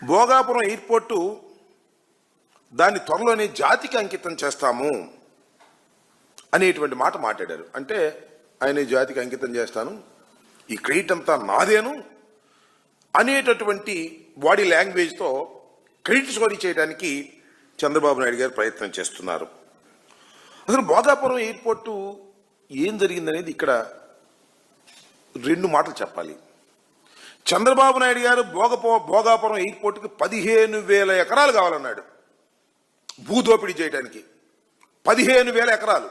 Bhogapuram airport దాన్ని త్వరలోనే జాతికి అంకితం చేస్తాము అనేటువంటి మాట మాట్లాడారు. అంటే ఆయన జాతికి అంకితం చేస్తాను, ఈ క్రెడిట్ అంతా నాదేను అనేటటువంటి బాడీ లాంగ్వేజ్తో క్రెడిట్ స్టోరీ చేయడానికి చంద్రబాబు నాయుడు గారు ప్రయత్నం చేస్తున్నారు. అసలు భోగాపురం ఎయిర్పోర్టు ఏం జరిగిందనేది ఇక్కడ రెండు మాటలు చెప్పాలి. చంద్రబాబు నాయుడు గారు భోగాపురం ఎయిర్పోర్టుకి 15,000 ఎకరాలు కావాలన్నాడు భూదోపిడీ చేయడానికి. 15,000 ఎకరాలు,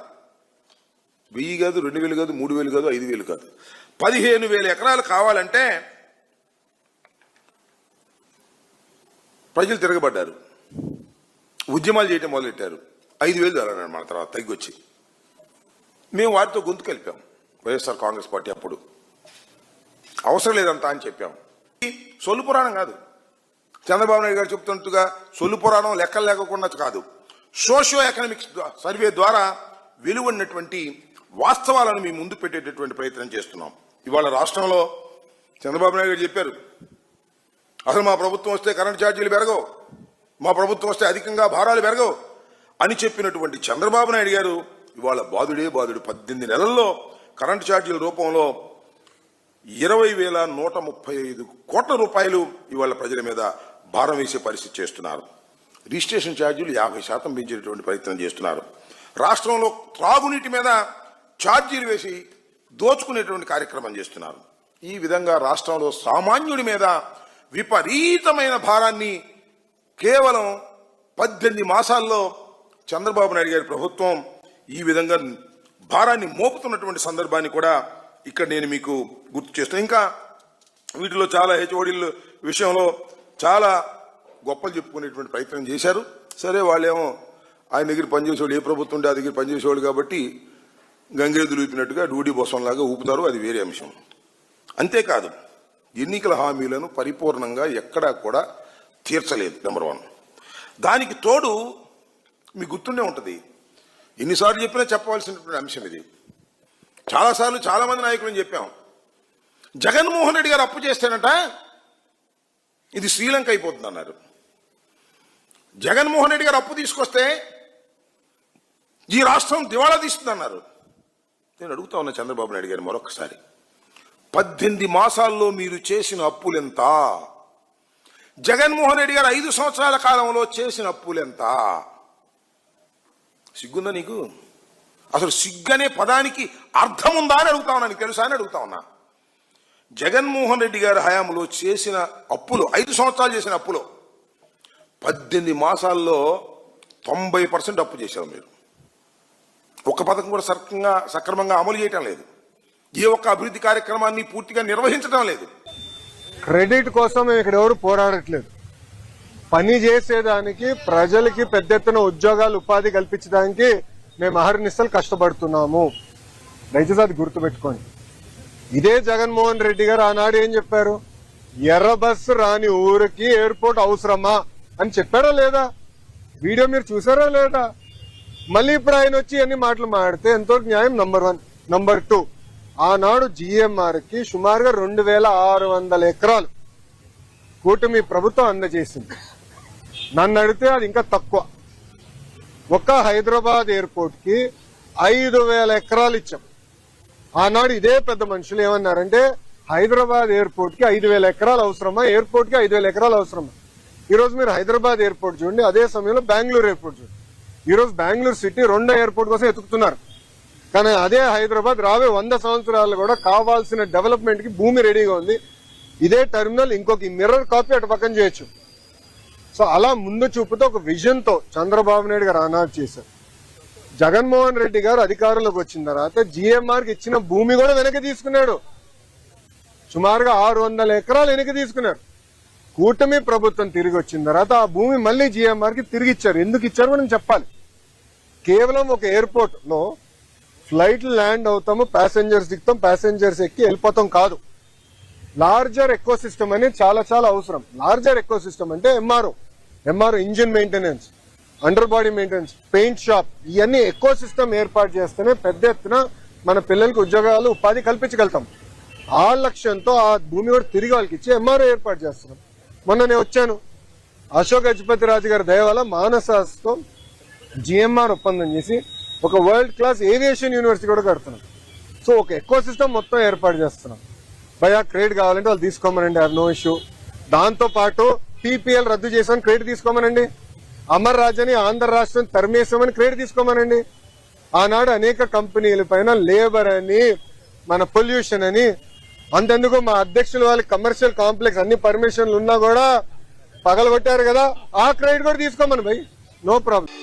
1000 కాదు, 2,000 కాదు, 3,000 కాదు, 5,000 కాదు, 15,000 ఎకరాలు కావాలంటే ప్రజలు తిరగబడ్డారు, ఉద్యమాలు చేయటం మొదలెట్టారు. 5,000 ధరన్నాడు మన తర్వాత తగ్గొచ్చి. మేము వారితో గొంతు కలిపాం. వైఎస్ఆర్ కాంగ్రెస్ పార్టీ అప్పుడు అవసరం లేదంతా అని చెప్పాం. సొల్లు పురాణం కాదు, చంద్రబాబు నాయుడు గారు చెప్తున్నట్టుగా సొల్లు పురాణం లెక్కలు లేకుండా కాదు, సోషియో ఎకనామిక్స్ సర్వే ద్వారా వెలువడినటువంటి వాస్తవాలను మీ ముందు పెట్టేటటువంటి ప్రయత్నం చేస్తున్నాం. ఇవాళ రాష్ట్రంలో చంద్రబాబు నాయుడు గారు చెప్పారు, అసలు మా ప్రభుత్వం వస్తే కరెంటు ఛార్జీలు పెరగవు, మా ప్రభుత్వం వస్తే అధికంగా భారాలు పెరగవు అని చెప్పినటువంటి చంద్రబాబు నాయుడు గారు ఇవాళ బాధుడే బాధుడు. 18 నెలల్లో కరెంటు ఛార్జీల రూపంలో 20,135 కోట్ల రూపాయలు ఇవాళ ప్రజల మీద భారం వేసే పరిస్థితి చేస్తున్నారు. రిజిస్ట్రేషన్ ఛార్జీలు 50% పెంచేటువంటి ప్రయత్నం చేస్తున్నారు. రాష్ట్రంలో త్రాగునీటి మీద ఛార్జీలు వేసి దోచుకునేటువంటి కార్యక్రమం చేస్తున్నారు. ఈ విధంగా రాష్ట్రంలో సామాన్యుడి మీద విపరీతమైన భారాన్ని కేవలం 18 మాసాల్లో చంద్రబాబు నాయుడు గారి ప్రభుత్వం ఈ విధంగా భారాన్ని మోపుతున్నటువంటి సందర్భాన్ని కూడా ఇక్కడ నేను మీకు గుర్తు చేస్తాను. ఇంకా వీటిలో చాలా హెచ్ఓడీల విషయంలో చాలా గొప్పలు చెప్పుకునేటువంటి ప్రయత్నం చేశారు. సరే, వాళ్ళేమో ఆయన దగ్గర పనిచేసేవాళ్ళు, ఏ ప్రభుత్వం ఉంటే ఆ దగ్గర పనిచేసేవాళ్ళు కాబట్టి గంగిరెద్దులు ఊపినట్టుగా డూడీ బొసంలాగా ఊపుతారు, అది వేరే అంశం. అంతేకాదు, ఎన్నికల హామీలను పరిపూర్ణంగా ఎక్కడా కూడా తీర్చలేదు. నెంబర్ 1. దానికి తోడు మీకు గుర్తుండే ఉంటుంది, ఎన్నిసార్లు చెప్పినా చెప్పవలసినటువంటి అంశం ఇది. చాలాసార్లు చాలా మంది నాయకులను చెప్పాం, జగన్మోహన్ రెడ్డి గారు అప్పు చేస్తేనట ఇది శ్రీలంక అయిపోతుంది అన్నారు. జగన్మోహన్ రెడ్డి గారు అప్పు తీసుకొస్తే ఈ రాష్ట్రం దివాళా తీస్తుంది అన్నారు. నేను అడుగుతా ఉన్నా చంద్రబాబు నాయుడు గారు మరొకసారి, 18 మాసాల్లో మీరు చేసిన అప్పులెంత? జగన్మోహన్ రెడ్డి గారు 5 సంవత్సరాల కాలంలో చేసిన అప్పులెంత? సిగ్గుందా నీకు? అసలు సిగ్గనే పదానికి అర్థం ఉందా అని అడుగుతా ఉన్నా, నీకు తెలుసా అని అడుగుతా ఉన్నా. జగన్మోహన్ రెడ్డి గారి హయాంలో చేసిన అప్పులు, 5 సంవత్సరాలు చేసిన అప్పులు 18 మాసాల్లో 90% అప్పు చేశారు మీరు. ఒక్క పథకం కూడా సక్రమంగా అమలు చేయటం లేదు, ఏ ఒక్క అభివృద్ధి కార్యక్రమాన్ని పూర్తిగా నిర్వహించడం లేదు. క్రెడిట్ కోసం మేము ఇక్కడ ఎవరు పోరాడట్లేదు. పని చేసేదానికి, ప్రజలకి పెద్ద ఎత్తున ఉద్యోగాలు, ఉపాధి కల్పించడానికి మేము అహర్నిశలు కష్టపడుతున్నాము. దయచేసి అది గుర్తుపెట్టుకోండి. ఇదే జగన్మోహన్ రెడ్డి గారు ఆనాడు ఏం చెప్పారు? ఎర్ర బస్సు రాని ఊరికి ఎయిర్పోర్ట్ అవసరమా అని చెప్పారా లేదా? వీడియో మీరు చూసారా లేదా? మళ్ళీ ఇప్పుడు ఆయన వచ్చి అన్ని మాటలు మాడితే ఎంతవరకు న్యాయం? నంబర్ 1. నంబర్ 2, ఆనాడు జిఎంఆర్ కి సుమారుగా 2,600 ఎకరాలు కూటమి ప్రభుత్వం అందజేసింది. నన్ను అడిగితే అది ఇంకా తక్కువ. ఒక్క హైదరాబాద్ ఎయిర్పోర్ట్ కి 5,000 ఎకరాలు ఇచ్చాం. ఆనాడు ఇదే పెద్ద మనుషులు ఏమన్నారంటే, హైదరాబాద్ ఎయిర్పోర్ట్ కి 5,000 ఎకరాలు అవసరమా, ఎయిర్పోర్ట్ కి 5,000 ఎకరాలు అవసరమా? ఈ రోజు మీరు హైదరాబాద్ ఎయిర్పోర్ట్ చూడండి, అదే సమయంలో బెంగళూరు ఎయిర్పోర్ట్ చూడండి. ఈ రోజు బెంగళూరు సిటీ 2వ ఎయిర్పోర్ట్ కోసం ఎత్తుకుతున్నారు. కానీ అదే హైదరాబాద్ రాబోయే 100 సంవత్సరాలు కూడా కావాల్సిన డెవలప్మెంట్ కి భూమి రెడీగా ఉంది. ఇదే టెర్మినల్ ఇంకొక మిర్రర్ కాపీ అటు పక్కన చేయొచ్చు. సో అలా ముందు చూపుతో ఒక విజన్ తో చంద్రబాబు నాయుడు గారు ఆనాడు చేశారు. జగన్మోహన్ రెడ్డి గారు అధికారంలోకి వచ్చిన తర్వాత జిఎంఆర్ కి ఇచ్చిన భూమి కూడా వెనక్కి తీసుకున్నాడు. సుమారుగా 600 ఎకరాలు వెనక్కి తీసుకున్నారు. కూటమి ప్రభుత్వం తిరిగి వచ్చిన తర్వాత ఆ భూమి మళ్ళీ జిఎంఆర్ కి తిరిగి ఇచ్చారు. ఎందుకు ఇచ్చారు మనం చెప్పాలి. కేవలం ఒక ఎయిర్పోర్ట్ లో ఫ్లైట్లు ల్యాండ్ అవుతాము, ప్యాసింజర్స్ దిగుతాం, ప్యాసింజర్స్ ఎక్కి వెళ్ళిపోతాం కాదు. లార్జర్ ఎకో సిస్టమ్ అనేది చాలా చాలా అవసరం. లార్జర్ ఎకో సిస్టమ్ అంటే MRO engine maintenance, under body maintenance, paint shop, ఇవన్నీ ఎకో సిస్టమ్ ఏర్పాటు చేస్తేనే పెద్ద ఎత్తున మన పిల్లలకి ఉద్యోగాలు, ఉపాధి కల్పించగలుగుతాం. ఆ లక్ష్యంతో ఆ భూమి కూడా తిరిగి వాళ్ళకి ఇచ్చి ఎంఆర్ఓ ఏర్పాటు చేస్తున్నాం. మొన్న నేను వచ్చాను, అశోక్ గజపతి రాజు గారి దయ వల్ల మానసాస్తో జిఎంఆర్ ఒప్పందం చేసి ఒక వరల్డ్ క్లాస్ ఏవియేషన్ యూనివర్సిటీ కూడా కడుతున్నాం. సో ఒక ఎకో సిస్టమ్ మొత్తం ఏర్పాటు చేస్తున్నాం. భయా క్రెడిట్ కావాలంటే వాళ్ళు తీసుకోమనండి, హ్యావ్ నో ఇష్యూ. దాంతో పాటు పీపీఎల్ రద్దు చేసామని క్రెడిట్ తీసుకోమనండి. అమర్ రాజని ఆంధ్ర రాష్ట్రం తరిమేసామని క్రెడిట్ తీసుకోమనండి. ఆనాడు అనేక కంపెనీల పైన లేబర్ అని, మన పొల్యూషన్ అని, అంతెందుకు మా అధ్యక్షులు వాళ్ళకి కమర్షియల్ కాంప్లెక్స్ అన్ని పర్మిషన్లు ఉన్నా కూడా పగలగొట్టారు కదా, ఆ క్రెడిట్ కూడా తీసుకోమని భయ్, నో ప్రాబ్లం.